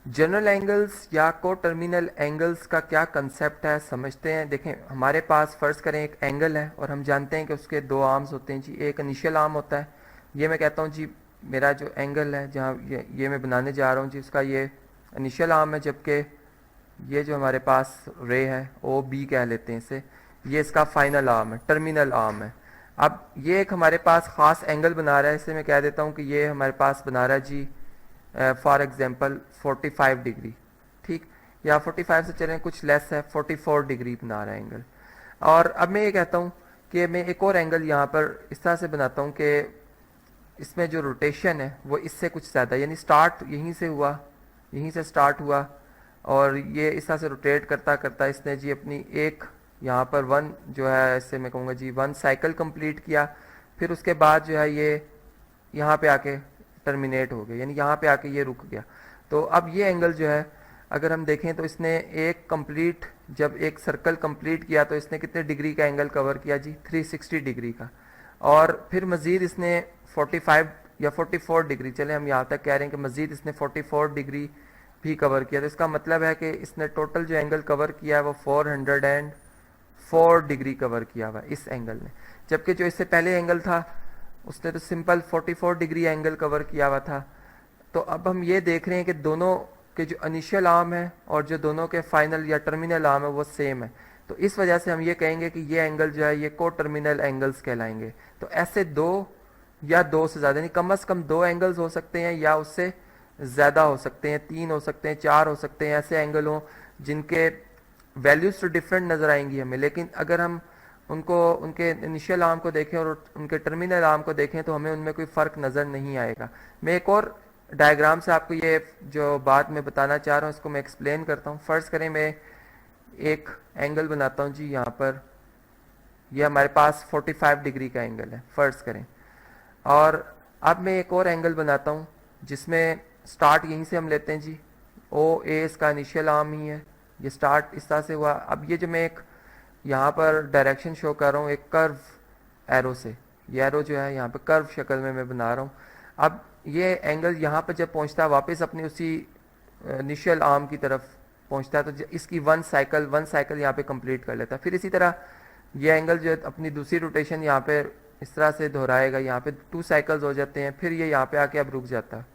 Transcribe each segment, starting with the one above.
General angles या coterminal angles का क्या कंसेप्ट है समझते हैं। देखें, हमारे पास फर्ज करें एक एंगल है और हम जानते हैं कि उसके दो आर्म्स होते हैं जी। एक इनिशियल आर्म होता है, ये मैं कहता हूँ जी मेरा जो एंगल है जहाँ ये मैं बनाने जा रहा हूँ जी, उसका ये इनिशियल आर्म है, जबकि ये जो हमारे पास रे है ओ बी कह लेते हैं इसे, ये इसका फाइनल आर्म है, टर्मिनल आर्म है। अब ये एक हमारे पास ख़ास एंगल बना रहा है, इसे मैं कह देता हूँ कि ये हमारे पास बना रहा है जी फॉर एग्जांपल 45 डिग्री, ठीक, या 45 से चलें कुछ लेस है, 44 डिग्री बना रहा है एंगल। और अब मैं ये कहता हूँ कि मैं एक और एंगल यहाँ पर इस तरह से बनाता हूँ कि इसमें जो रोटेशन है वो इससे कुछ ज़्यादा, यानी स्टार्ट यहीं से हुआ, यहीं से स्टार्ट हुआ और ये इस तरह से रोटेट करता करता इसने जी अपनी एक यहाँ पर वन जो है, इससे मैं कहूँगा जी वन साइकिल कंप्लीट किया। फिर उसके बाद जो है ये यहाँ पे आके टर्मिनेट हो गया, यानी यहाँ पे आके ये रुक गया। तो अब ये एंगल जो है अगर हम देखें तो इसने एक कंप्लीट, जब एक सर्कल कंप्लीट किया तो इसने कितने डिग्री का एंगल कवर किया जी, 360 डिग्री का। और फिर मज़ीद इसने 45 या 44 डिग्री, चले हम यहाँ तक कह रहे हैं कि मज़ीद इसने 44 डिग्री भी कवर किया। तो इसका मतलब है कि इसने टोटल जो एंगल कवर किया है वो 404 डिग्री कवर किया हुआ इस एंगल ने। जबकि जो इससे पहले एंगल था उसने तो सिंपल 44 डिग्री एंगल कवर किया हुआ था। तो अब हम ये देख रहे हैं कि दोनों के जो इनिशियल आर्म है और जो दोनों के फाइनल या टर्मिनल आर्म है वो सेम है। तो इस वजह से हम ये कहेंगे कि ये एंगल जो है ये को टर्मिनल एंगल्स कहलाएंगे। तो ऐसे दो या दो से ज़्यादा, यानी कम से कम दो एंगल्स हो सकते हैं या उससे ज़्यादा हो सकते हैं, तीन हो सकते हैं, चार हो सकते हैं, ऐसे एंगल हों जिनके वैल्यूज़ तो डिफरेंट नज़र आएंगी हमें, लेकिन अगर हम उनको उनके इनिशियल आर्म को देखें और उनके टर्मिनल आर्म को देखें तो हमें उनमें कोई फ़र्क नज़र नहीं आएगा। मैं एक और डायग्राम से आपको ये जो बात मैं बताना चाह रहा हूँ इसको मैं एक्सप्लेन करता हूँ। फ़र्ज़ करें मैं एक एंगल बनाता हूँ जी, यहाँ पर ये हमारे पास 45 डिग्री का एंगल है फ़र्ज़ करें। और अब मैं एक और एंगल बनाता हूँ जिसमें स्टार्ट यहीं से हम लेते हैं जी, ओ ए इसका इनिशियल आर्म ही है, ये स्टार्ट इस तरह से हुआ। अब ये जो मैं एक यहाँ पर डायरेक्शन शो कर रहा हूँ एक कर्व एरो से, ये एरो जो है यहाँ पे कर्व शक्ल में मैं बना रहा हूँ। अब ये एंगल यहाँ पर जब पहुँचता है वापस अपनी उसी इनिशियल आर्म की तरफ पहुँचता है तो इसकी वन साइकिल यहाँ पे कंप्लीट कर लेता है। फिर इसी तरह ये एंगल जो है अपनी दूसरी रोटेशन यहाँ पे इस तरह से दोहराएगा, यहाँ पे 2 साइकिल्स हो जाते हैं, फिर ये यहाँ पे आके अब रुक जाता है।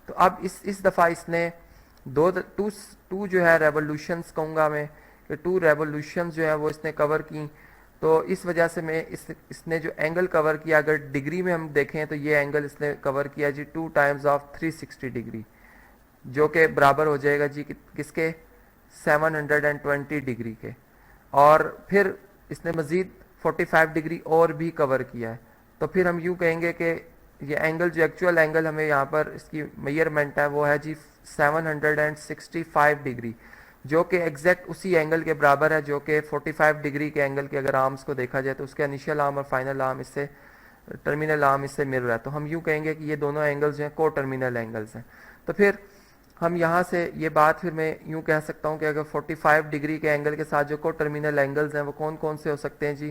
तो अब इस दफ़ा इसने टू जो है रेवोल्यूशंस कहूँगा मैं कि 2 रेवोल्यूशंस जो है वो इसने कवर की। तो इस वजह से मैं इसने जो एंगल कवर किया अगर डिग्री में हम देखें तो ये एंगल इसने कवर किया जी 2 टाइम्स ऑफ 360 डिग्री, जो कि बराबर हो जाएगा जी किसके, 720 डिग्री के। और फिर इसने मज़ीद 45 डिग्री और भी कवर किया है। तो फिर हम यूँ कहेंगे कि ये एंगल जो एक्चुअल एंगल हमें यहाँ पर इसकी मेजरमेंट है वो है जी 765 डिग्री, जो कि एग्जैक्ट उसी एंगल के बराबर है जो कि 45 डिग्री के एंगल के अगर आर्म्स को देखा जाए तो उसके इनिशियल आर्म और फाइनल आर्म इससे टर्मिनल आर्म इससे मिल रहा है। तो हम यूँ कहेंगे कि ये दोनों एंगल्स जो हैं को टर्मिनल एंगल्स हैं। तो फिर हम यहाँ से ये बात फिर मैं यूँ कह सकता हूँ कि अगर 45 डिग्री के एंगल के साथ जो को टर्मिनल एंगल्स हैं वो कौन कौन से हो सकते हैं जी।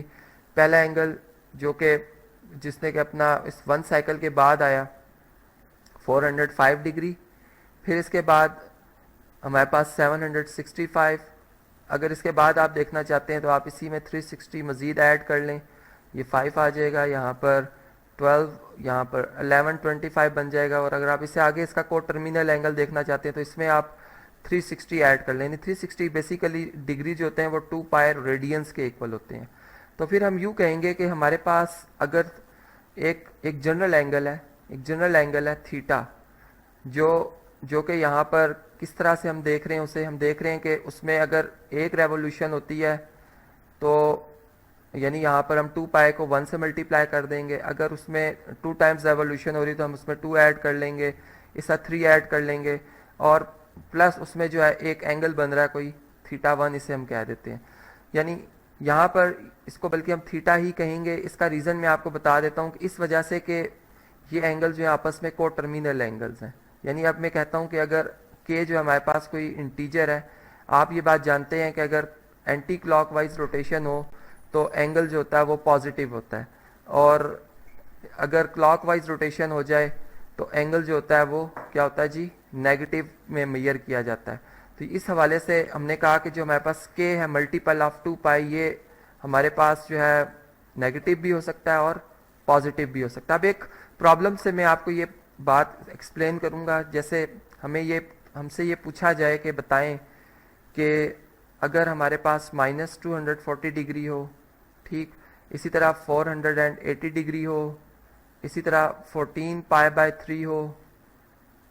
पहला एंगल जो कि जिसने कि अपना इस वन साइकिल के बाद आया 405 डिग्री, फिर इसके बाद हमारे पास 765। अगर इसके बाद आप देखना चाहते हैं तो आप इसी में 360 मज़ीद ऐड कर लें, ये 5 आ जाएगा, यहाँ पर 12, यहाँ पर 1125 बन जाएगा। और अगर आप इससे आगे इसका को टर्मिनल एंगल देखना चाहते हैं तो इसमें आप 360 ऐड कर लें। 360 बेसिकली डिग्री जो होते हैं वो 2 पाई रेडियंस के इक्वल होते हैं। तो फिर हम यूँ कहेंगे कि हमारे पास अगर एक जनरल एंगल है थीटा, जो कि यहाँ पर किस तरह से हम देख रहे हैं उसे, हम देख रहे हैं कि उसमें अगर एक रेवोल्यूशन होती है तो यानी यहाँ पर हम 2 पाई को 1 से मल्टीप्लाई कर देंगे। अगर उसमें 2 टाइम्स रेवोल्यूशन हो रही तो हम उसमें 2 ऐड कर लेंगे, इसका 3 ऐड कर लेंगे, और प्लस उसमें जो है एक एंगल बन रहा है कोई θ1 इसे हम कह देते हैं। यानी यहाँ पर इसको बल्कि हम थीटा ही कहेंगे। इसका रीज़न मैं आपको बता देता हूँ कि इस वजह से कि ये एंगल जो है आपस में को टर्मिनल एंगल्स हैं। यानी अब मैं कहता हूँ कि अगर के जो हमारे पास कोई इंटीजर है, आप ये बात जानते हैं कि अगर एंटी क्लॉकवाइज रोटेशन हो तो एंगल जो होता है वो पॉजिटिव होता है, और अगर क्लॉकवाइज रोटेशन हो जाए तो एंगल जो होता है वो क्या होता है जी, नेगेटिव में मेजर किया जाता है। तो इस हवाले से हमने कहा कि जो हमारे पास k है मल्टीपल ऑफ 2 पाई, ये हमारे पास जो है नेगेटिव भी हो सकता है और पॉजिटिव भी हो सकता है। अब एक प्रॉब्लम से मैं आपको ये बात एक्सप्लेन करूंगा। जैसे हमसे ये पूछा जाए कि बताएं कि अगर हमारे पास -240 डिग्री हो, ठीक, इसी तरह 480 डिग्री हो, इसी तरह 14 पाई/3 हो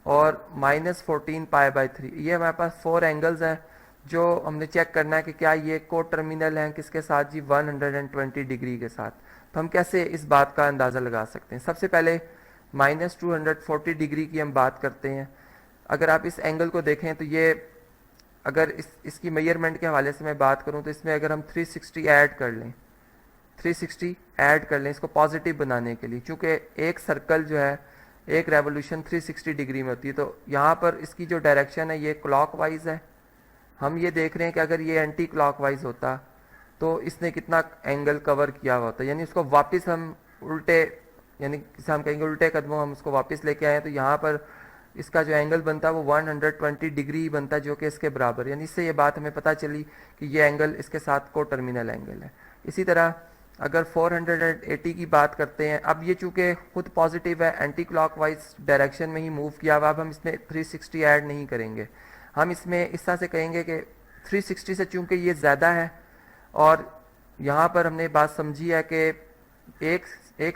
और -14 पाई/3, ये हमारे पास 4 एंगल्स हैं जो हमने चेक करना है कि क्या ये को टर्मिनल हैं किसके साथ जी, 120 डिग्री के साथ। तो हम कैसे इस बात का अंदाज़ा लगा सकते हैं? सबसे पहले -240 डिग्री की हम बात करते हैं। अगर आप इस एंगल को देखें तो ये, अगर इसकी मेजरमेंट के हवाले से मैं बात करूं तो इसमें अगर हम 360 ऐड कर लें, 360 ऐड कर लें इसको पॉजिटिव बनाने के लिए, चूँकि एक सर्कल जो है एक रेवोल्यूशन 360 डिग्री में होती है, तो यहाँ पर इसकी जो डायरेक्शन है ये क्लॉकवाइज है। हम ये देख रहे हैं कि अगर ये एंटी क्लॉकवाइज होता तो इसने कितना एंगल कवर किया हुआ होता, यानी उसको वापस हम उल्टे, यानी हम कहेंगे उल्टे कदमों हम उसको वापस लेके आए, तो यहाँ पर इसका जो एंगल बनता है वो 120 डिग्री बनता है, जो कि इसके बराबर। यानी इससे ये बात हमें पता चली कि ये एंगल इसके साथ को टर्मिनल एंगल है। इसी तरह अगर 480 की बात करते हैं, अब ये चूँकि खुद पॉजिटिव है, एंटी क्लॉकवाइज डायरेक्शन में ही मूव किया हुआ, अब हम इसमें 360 ऐड नहीं करेंगे। हम इसमें इस तरह से कहेंगे कि 360 से चूँकि ये ज़्यादा है और यहाँ पर हमने बात समझी है कि एक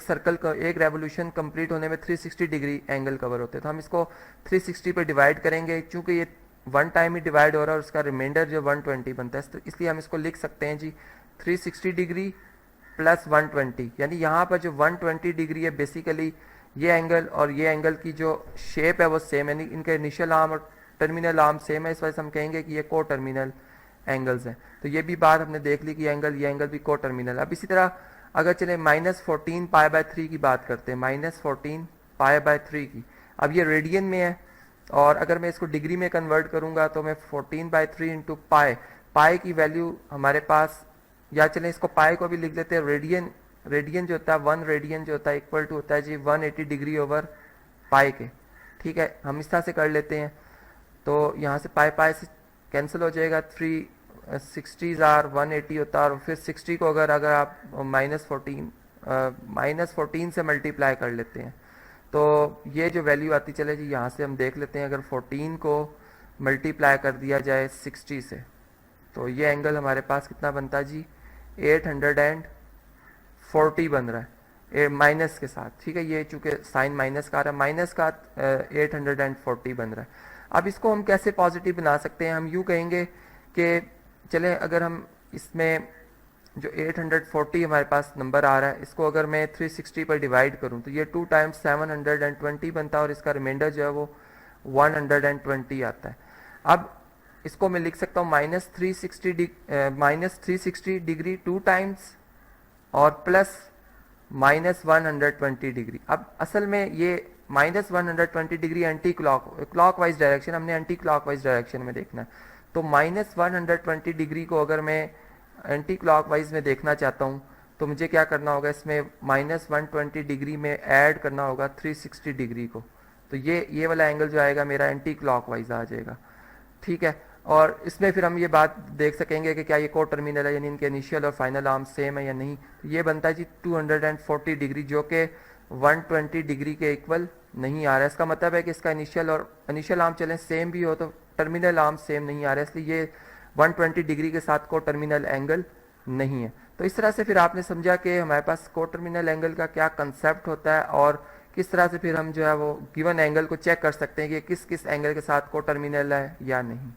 सर्कल का एक रेवोल्यूशन कंप्लीट होने में 360 डिग्री एंगल कवर होते हैं, तो हम इसको 360 पे डिवाइड करेंगे। चूँकि ये वन टाइम ही डिवाइड हो रहा है और उसका रिमाइंडर जो 120 बनता है, तो इसलिए हम इसको लिख सकते हैं जी 360 डिग्री प्लस 120, यानी यहाँ पर जो 120 डिग्री है बेसिकली ये एंगल और ये एंगल की जो शेप है वो सेम, यानी इनके इनिशियल आर्म और टर्मिनल आर्म सेम है, इस वजह से हम कहेंगे कि ये को टर्मिनल एंगल्स हैं। तो ये भी बात हमने देख ली कि ये एंगल भी को टर्मिनल। अब इसी तरह अगर चले -14 पाई/3 की बात करते हैं, -14 पाई/3 की, अब ये रेडियन में है और अगर मैं इसको डिग्री में कन्वर्ट करूंगा तो मैं 14/3 इंटू पाई की वैल्यू हमारे पास, या चलें इसको पाई को भी लिख लेते हैं, रेडियन जो होता है 1 रेडियन जो होता है इक्वल टू होता है जी 180 डिग्री ओवर पाई के। ठीक है, हम इस तरह से कर लेते हैं, तो यहाँ से पाई से कैंसिल हो जाएगा, 360 आर 180 होता है और फिर 60 को अगर आप -14 से मल्टीप्लाई कर लेते हैं तो ये जो वैल्यू आती चले जी, यहाँ से हम देख लेते हैं अगर 14 को मल्टीप्लाई कर दिया जाए 60 से तो ये एंगल हमारे पास कितना बनता है जी, 840 बन रहा है माइनस के साथ। ठीक है, ये चूंकि साइन माइनस का आ रहा है, माइनस का 840 बन रहा है। अब इसको हम कैसे पॉजिटिव बना सकते हैं? हम यूँ कहेंगे कि चलें अगर हम इसमें जो 840 हमारे पास नंबर आ रहा है, इसको अगर मैं 360 पर डिवाइड करूं तो ये 2 टाइम्स 720 बनता है और इसका रिमाइंडर जो है वो 120 आता है। अब इसको मैं लिख सकता हूँ -360 डिग्री 2 टाइम्स और प्लस -120 डिग्री। अब असल में ये -120 डिग्री एंटी क्लॉकवाइज डायरेक्शन, हमने एंटी क्लॉकवाइज डायरेक्शन में देखना है, तो -120 डिग्री को अगर मैं एंटी क्लॉकवाइज में देखना चाहता हूँ तो मुझे क्या करना होगा, इसमें -120 डिग्री में ऐड करना होगा 360 डिग्री को, तो ये वाला एंगल जो आएगा मेरा एंटी क्लॉकवाइज आ जाएगा। ठीक है, और इसमें फिर हम ये बात देख सकेंगे कि क्या ये को टर्मिनल है, यानी इनके इनिशियल और फाइनल आर्म सेम है या नहीं। तो ये बनता है जी 240 डिग्री, जो कि 120 डिग्री के इक्वल नहीं आ रहा है। इसका मतलब है कि इसका इनिशियल आर्म चलें सेम भी हो तो टर्मिनल आर्म सेम नहीं आ रहा है, इसलिए ये 120 डिग्री के साथ को टर्मिनल एंगल नहीं है। तो इस तरह से फिर आपने समझा कि हमारे पास को टर्मिनल एंगल का क्या कंसेप्ट होता है और किस तरह से फिर हम जो है वो गिवन एंगल को चेक कर सकते हैं कि किस एंगल के साथ को टर्मिनल है या नहीं।